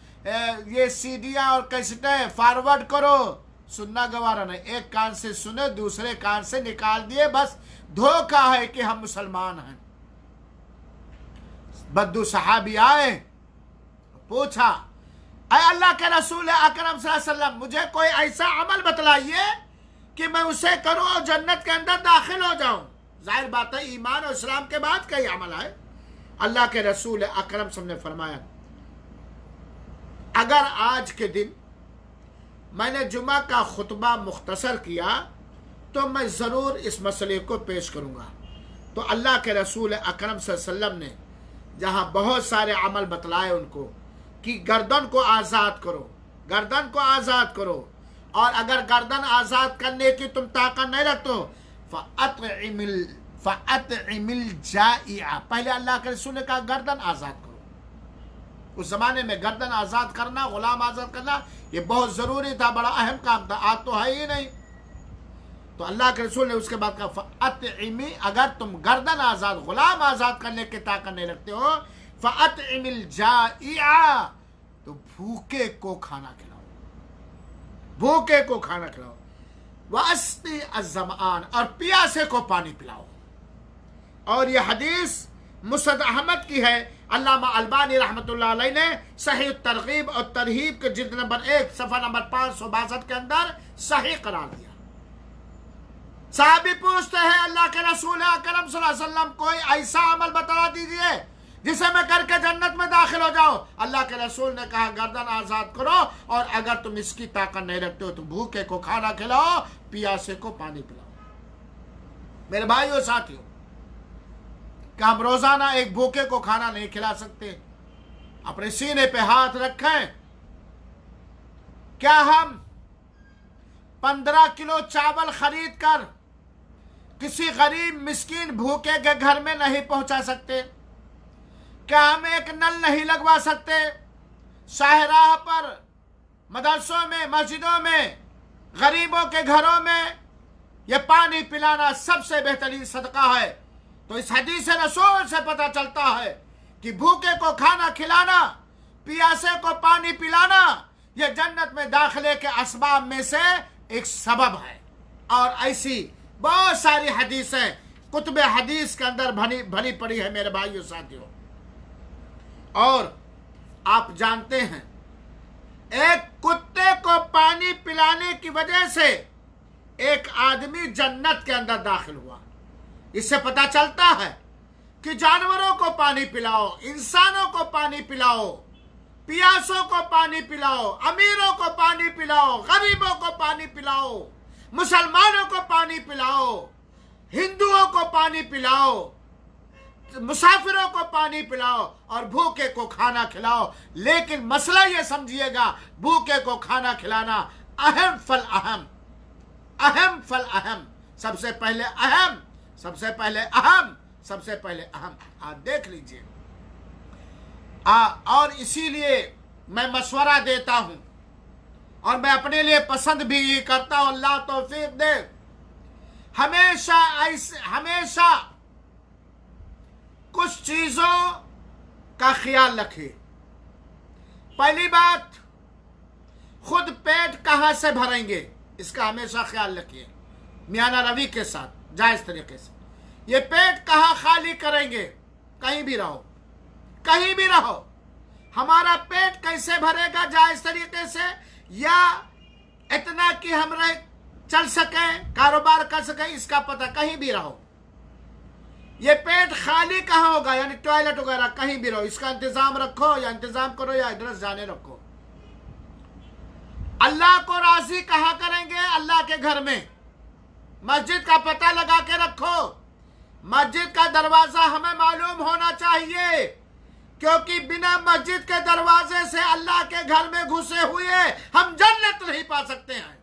A: ये सीडियां और कैसेटें फॉरवर्ड करो। सुनना गवारा नहीं, एक कान से सुने दूसरे कान से निकाल दिए, बस धोखा है कि हम मुसलमान हैं। बद्दू सहाबी आए, पूछा, ऐ अल्लाह के रसूल अकरम सल्लल्लाहु अलैहि वसल्लम, मुझे कोई ऐसा अमल बतलाइए कि मैं उसे करूं और जन्नत के अंदर दाखिल हो जाऊं। जाहिर बात है, ईमान और इस्लाम के बाद कई अमल है। अल्लाह के रसूल अकरम सल्लल्लाहु अलैहि वसल्लम ने फरमाया, अगर आज के दिन मैंने जुमा का खुतबा मुख्तसर किया तो मैं ज़रूर इस मसले को पेश करूँगा। तो अल्लाह के रसूल अकरम सल्लल्लाहु अलैहि वसल्लम ने जहाँ बहुत सारे अमल बतलाए उनको कि गर्दन को आज़ाद करो, गर्दन को आज़ाद करो, और अगर गर्दन आज़ाद करने की तुम ताकत नहीं रखते हो फ़अत्इमिल जाइआ। पहले अल्लाह के रसूल ने कहा गर्दन आज़ाद करो। उस ज़माने में गर्दन आज़ाद करना, ग़ुलाम आज़ाद करना, ये बहुत ज़रूरी था, बड़ा अहम काम था। आज तो है ही नहीं। तो अल्लाह के रसूल ने उसके बाद कहा फ़अत्इमी, अगर तुम गर्दन आज़ाद, ग़ुलाम आज़ाद करने की ताकत नहीं रखते हो, फ़अत्इमिल जाइआ, तो भूखे को खाना खिलाओ, भूखे को खाना खिलाओ। वअस्क़ी अज़्ज़मआन, और प्यासे को पानी पिलाओ। और यह हदीस मुस्नद अहमद की है। अल्लामा अलबानी रहमतुल्लाह अलैह ने सही तरगीब और तरहीब के जिल्द नंबर 1 सफ़ा नंबर 562 के अंदर सही करार दिया। साहबी पूछते हैं अल्लाह के रसूल अकरम सल्लल्लाहु अलैहि वसल्लम कोई ऐसा अमल बता दीजिए जिसे मैं करके जन्नत में दाखिल हो जाऊं। अल्लाह के रसूल ने कहा गर्दन आजाद करो, और अगर तुम इसकी ताकत नहीं रखते हो तो भूखे को खाना खिलाओ, प्यासे को पानी पिलाओ। मेरे भाइयों साथियों, क्या हम रोजाना एक भूखे को खाना नहीं खिला सकते? अपने सीने पे हाथ रखें। क्या हम 15 किलो चावल खरीद कर किसी गरीब मिस्कीन भूखे के घर में नहीं पहुंचा सकते? क्या हम एक नल नहीं लगवा सकते? शाहराह पर, मदरसों में, मस्जिदों में, गरीबों के घरों में यह पानी पिलाना सबसे बेहतरीन सदका है। तो इस हदीस रसूल से पता चलता है कि भूखे को खाना खिलाना, प्यासे को पानी पिलाना, यह जन्नत में दाखिले के असबाब में से एक सबब है। और ऐसी बहुत सारी हदीसें कुतुब हदीस के अंदर भरी पड़ी है मेरे भाइयों साथियों। और आप जानते हैं, एक कुत्ते को पानी पिलाने की वजह से एक आदमी जन्नत के अंदर दाखिल हुआ। इससे पता चलता है कि जानवरों को पानी पिलाओ, इंसानों को पानी पिलाओ, प्यासों को पानी पिलाओ, अमीरों को पानी पिलाओ, गरीबों को पानी पिलाओ, मुसलमानों को पानी पिलाओ, हिंदुओं को पानी पिलाओ, मुसाफिरों को पानी पिलाओ और भूखे को खाना खिलाओ। लेकिन मसला ये समझिएगा, भूखे को खाना खिलाना अहम फल अहम, अहम फल अहम, सबसे पहले अहम, सबसे पहले अहम, सबसे पहले अहम। आप देख लीजिए। और इसीलिए मैं मशवरा देता हूं और मैं अपने लिए पसंद भी करता हूं, अल्लाह तौफीक दे। हमेशा कुछ चीजों का ख्याल रखिए। पहली बात, खुद पेट कहां से भरेंगे इसका हमेशा ख्याल रखिए, मियाना रवि के साथ जायज तरीके से। ये पेट कहां खाली करेंगे? कहीं भी रहो, कहीं भी रहो, हमारा पेट कैसे भरेगा जायज तरीके से, या इतना कि हम चल सके, कारोबार कर सके, इसका पता। कहीं भी रहो, ये पेट खाली कहां होगा, यानी टॉयलेट वगैरह कहीं भी रहो, इसका इंतजाम रखो, या इंतजाम करो या एड्रेस जाने रखो। अल्लाह को राजी कहां करेंगे? अल्लाह के घर में। मस्जिद का पता लगा के रखो, मस्जिद का दरवाजा हमें मालूम होना चाहिए, क्योंकि बिना मस्जिद के दरवाजे से अल्लाह के घर में घुसे हुए हम जन्नत नहीं पा सकते हैं।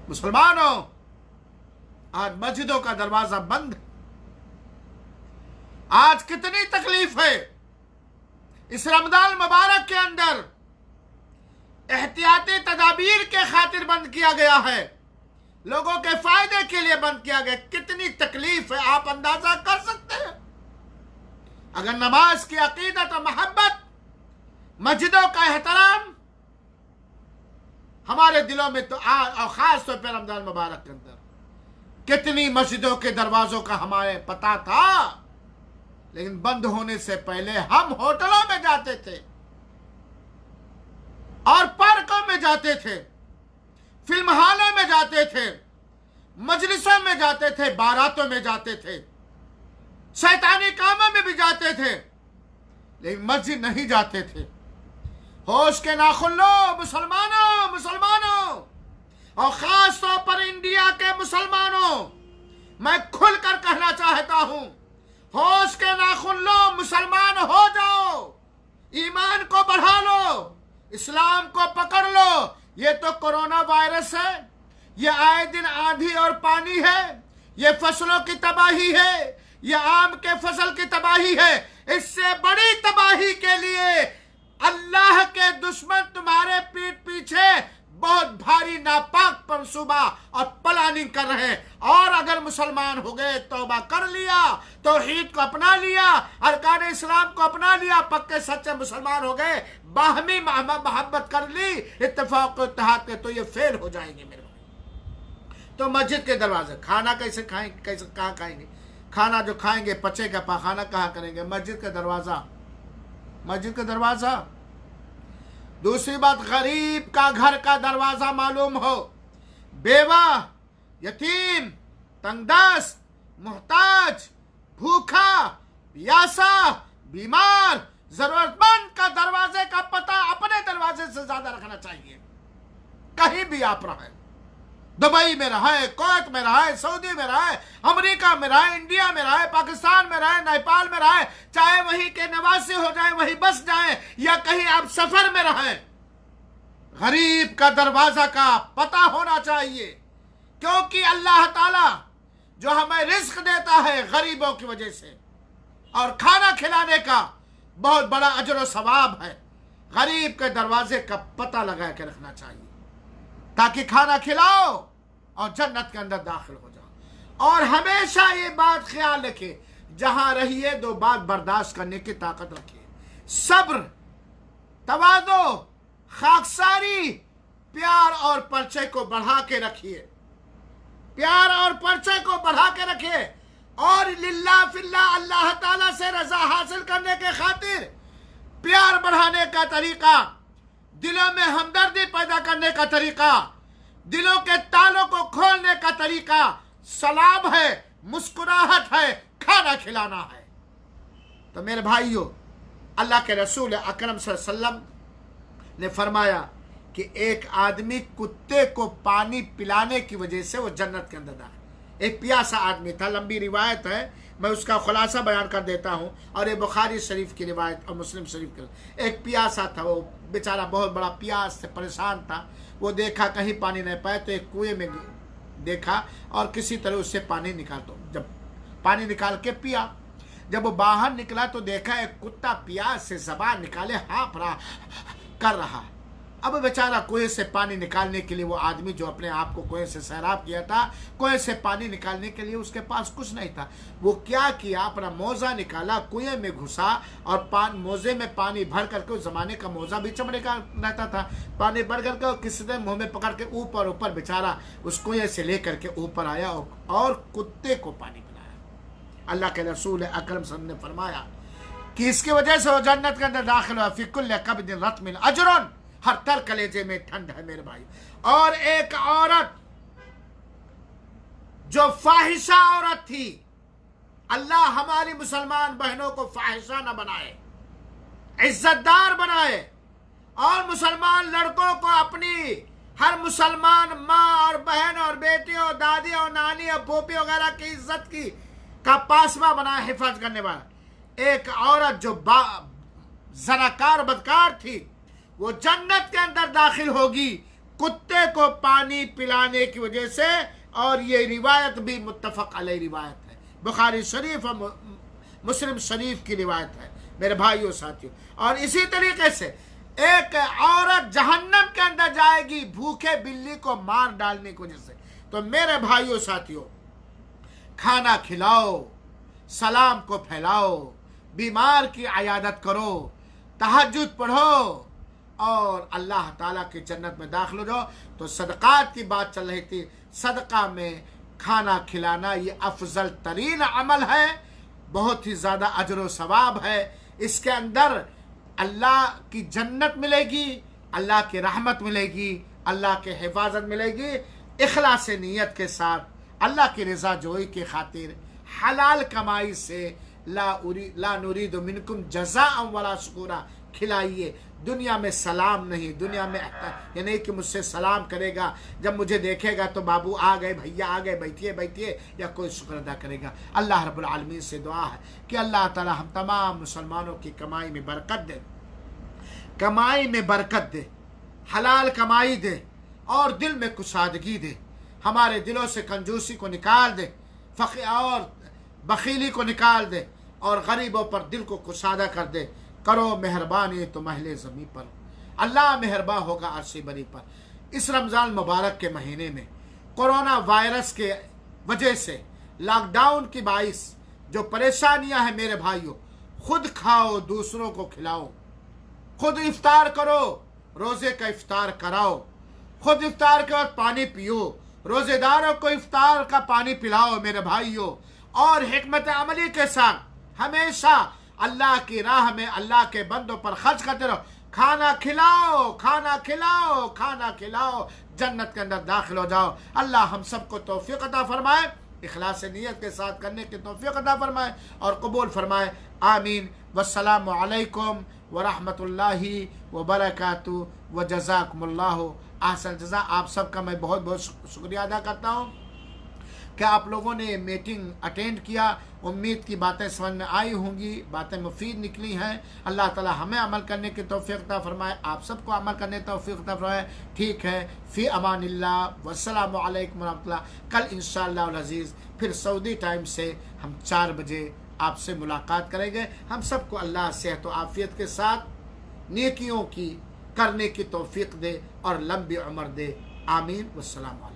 A: मुसलमानों, आज मस्जिदों का दरवाजा बंद है। आज कितनी तकलीफ है। इस रमजान मुबारक के अंदर एहतियाती तदाबीर के खातिर बंद किया गया है, लोगों के फायदे के लिए बंद किया गया। कितनी तकलीफ है, आप अंदाजा कर सकते हैं। अगर नमाज की अकीदत और मोहब्बत, मस्जिदों का एहतराम हमारे दिलों में, तो और खास तौर पर रमजान मुबारक के अंदर कितनी मस्जिदों के दरवाजों का हमारे पता था, लेकिन बंद होने से पहले हम होटलों में जाते थे और पार्कों में जाते थे, फिल्म हॉलों में जाते थे, मजलिसों में जाते थे, बारातों में जाते थे, शैतानी कामों में भी जाते थे, लेकिन मस्जिद नहीं जाते थे। होश के नाखुन लो मुसलमानों, मुसलमानों, और खास तौर पर इंडिया के मुसलमानों, मैं खुलकर कहना चाहता हूं, होश के नाखुन लो, मुसलमान हो जाओ, ईमान को बढ़ा लो, इस्लाम को पकड़ लो। ये तो कोरोना वायरस है, ये आए दिन आंधी और पानी है, ये फसलों की तबाही है, ये आम के फसल की तबाही है। इससे बड़ी तबाही के लिए अल्लाह के दुश्मन तुम्हारे पीठ पीछे बहुत भारी नापाक मंसूबा और प्लानिंग कर रहे हैं। और अगर मुसलमान हो गए, तौबा कर लिया, तौहीद को अपना लिया, अरकान इस्लाम को अपना लिया, पक्के सच्चे मुसलमान हो गए, बाहमी मोहब्बत कर ली, इत्तेफाक इत्तेहाद के, तो ये फेल हो जाएंगे मेरे भाई। तो मस्जिद के दरवाजे, खाना कैसे खाएंगे, कैसे कहाँ खाएंगे? खाना जो खाएंगे पचेगा, पाखाना कहाँ करेंगे? मस्जिद का दरवाज़ा, मस्जिद का दरवाज़ा। दूसरी बात, गरीब का घर का दरवाज़ा मालूम हो, बेवा, यतीम, तंगदस्त, मोहताज, भूखा, प्यासा, बीमार, जरूरतमंद का दरवाजे का पता अपने दरवाजे से ज्यादा रखना चाहिए। कहीं भी आप रहें, दुबई में रहे, कुवैत में रहे, सऊदी में रहे, अमेरिका में रहे, इंडिया में रहे, पाकिस्तान में रहे, नेपाल में रहे, चाहे वहीं के निवासी हो जाए, वहीं बस जाए, या कहीं आप सफर में रहे, गरीब का दरवाजा का पता होना चाहिए। क्योंकि अल्लाह ताला जो हमें रिस्क देता है गरीबों की वजह से, और खाना खिलाने का बहुत बड़ा अजर और सवाब है, गरीब के दरवाजे का पता लगा के रखना चाहिए, ताकि खाना खिलाओ और जन्नत के अंदर दाखिल हो जाओ। और हमेशा ये बात ख्याल रखिए, जहां रहिए दो बात बर्दाश्त करने की ताकत रखिए, सब्र, तवाज़ो, खाकसारी, प्यार और परिचय को बढ़ा के रखिए, प्यार और परिचय को बढ़ा के रखिए। और लिल्लाह फिल्लाह अल्लाह ताला से रजा हासिल करने के खातिर प्यार बढ़ाने का तरीका, दिलों में हमदर्दी पैदा करने का तरीका, दिलों के तालों को खोलने का तरीका सलाम है, मुस्कुराहट है, खाना खिलाना है। तो मेरे भाइयों, अल्लाह के रसूल अकरम सल्लल्लाहु अलैहि वसल्लम ने फरमाया कि एक आदमी कुत्ते को पानी पिलाने की वजह से वो जन्नत के अंदर दाखिल। एक प्यासा आदमी था, लंबी रिवायत है, मैं उसका खुलासा बयान कर देता हूँ, और ये बुखारी शरीफ की रिवायत और मुस्लिम शरीफ की। एक प्यासा था, वो बेचारा बहुत बड़ा प्यास से परेशान था। वो देखा कहीं पानी नहीं पाया तो एक कुएं में देखा और किसी तरह उससे पानी निकाल दो। जब पानी निकाल के पिया, जब वो बाहर निकला तो देखा एक कुत्ता प्यास से जबान निकाले हाँफ रहा कर रहा। अब बेचारा कुएं से पानी निकालने के लिए, वो आदमी जो अपने आप को कुएं से सैराब किया था, कुएं से पानी निकालने के लिए उसके पास कुछ नहीं था। वो क्या किया, अपना मोजा निकाला, कुएं में घुसा और मोजे में पानी भर करके, उस जमाने का मोजा भी चमड़े का रहता था, पानी भर करके किसी ने मुंह में पकड़ के ऊपर ऊपर बेचारा उस कुएं से लेकर के ऊपर आया और कुत्ते को पानी पिलाया। अल्लाह के रसूल अकरम सल्लल्लाहु अलैहि वसल्लम ने फरमाया कि इसकी वजह से वो जन्नत के अंदर दाखिल हुआ। फिकुल्ल कब्दिन रत्मिन अजरुन, हर तर कलेजे में ठंड है मेरे भाई। और एक औरत जो फाहिशा औरत थी, अल्लाह हमारी मुसलमान बहनों को फाहिशा न बनाए, इज्जतदार बनाए, और मुसलमान लड़कों को अपनी हर मुसलमान माँ और बहन और बेटी और दादी और नानी और पोपी वगैरह की इज्जत की का पासवा बनाए, हिफाजत करने वाला। एक औरत जो जनाकार बदकार थी, वो जन्नत के अंदर दाखिल होगी कुत्ते को पानी पिलाने की वजह से। और ये रिवायत भी मुत्तफक अलैह रिवायत है, बुखारी शरीफ और मुस्लिम शरीफ की रिवायत है मेरे भाइयों साथियों। और इसी तरीके से एक औरत जहन्नम के अंदर जाएगी भूखे बिल्ली को मार डालने की वजह से। तो मेरे भाइयों साथियों, खाना खिलाओ, सलाम को फैलाओ, बीमार की अयादत करो, तहज्जुद पढ़ो और अल्लाह ताला की जन्नत में दाखिल हो जाओ। तो सदक़ात की बात चल रही थी, सदका में खाना खिलाना ये अफजल तरीन अमल है, बहुत ही ज़्यादा अजर व सवाब है। इसके अंदर अल्लाह की जन्नत मिलेगी, अल्लाह की रहमत मिलेगी, अल्लाह के हिफाजत मिलेगी, इखलास नीयत के साथ अल्लाह की रज़ा जोई की खातिर हलाल कमाई से ला नुरीदु मिनकुम जज़ाअन वला शुकुरा खिलाइए। दुनिया में सलाम नहीं, दुनिया में ये नहीं कि मुझसे सलाम करेगा, जब मुझे देखेगा तो बाबू आ गए, भैया आ गए, बैठिए बैठिए, या कोई शुक्र अदा करेगा। अल्लाह रब्बुल आलमीन से दुआ है कि अल्लाह ताला हम तमाम मुसलमानों की कमाई में बरकत दे, कमाई में बरकत दे, हलाल कमाई दे और दिल में कुशादगी दे, हमारे दिलों से कंजूसी को निकाल दे, फ़क़ीर और बखीली को निकाल दे और गरीबों पर दिल को कुशादा कर दे। करो मेहरबानी तो महले ज़मीं पर, अल्लाह मेहरबान होगा अर्श बरी पर। इस रमज़ान मुबारक के महीने में कोरोना वायरस के वजह से लॉकडाउन की बाइस जो परेशानियां हैं मेरे भाइयों, खुद खाओ दूसरों को खिलाओ, खुद इफ्तार करो, रोज़े का इफ्तार कराओ, खुद इफ्तार के बाद पानी पियो, रोज़ेदारों को इफ्तार का पानी पिलाओ मेरे भाइयों। और हिकमत अमली के साथ हमेशा अल्लाह की राह में अल्लाह के बंदों पर खर्च करते रहो। खाना खिलाओ, खाना खिलाओ, खाना खिलाओ, जन्नत के अंदर दाखिल हो जाओ। अल्लाह हम सबको तौफीक अता फरमाए, इखलास नियत के साथ करने की तौफीक अता फरमाए और कबूल फरमाए। आमीन। वस्सलामु अलैकुम व रहमतुल्लाहि व बरकातुहू व जज़ाकुमुल्लाहु अहसन जज़ा। आप सबका मैं बहुत बहुत शुक्रिया अदा करता हूँ कि आप लोगों ने मीटिंग अटेंड किया। उम्मीद की बातें समझ में आई होंगी, बातें मुफीद निकली हैं। अल्लाह ताला हमें अमल करने की तौफीक अता फरमाए, आप सबको अमल करने की तौफीक अता फरमाए। ठीक है, फ़ी अमानिल्लाह, वस्सलामु अलैकुम रहमतुल्लाह। कल इंशाअल्लाह अल अज़ीज़ फिर सऊदी टाइम से हम 4 बजे आपसे मुलाकात करेंगे। हम सबको अल्लाह सेहत व आफ़ियत के साथ नेकियों की करने की तौफीक दे और लंबी उम्र दे। आमीन। वस्सलाम।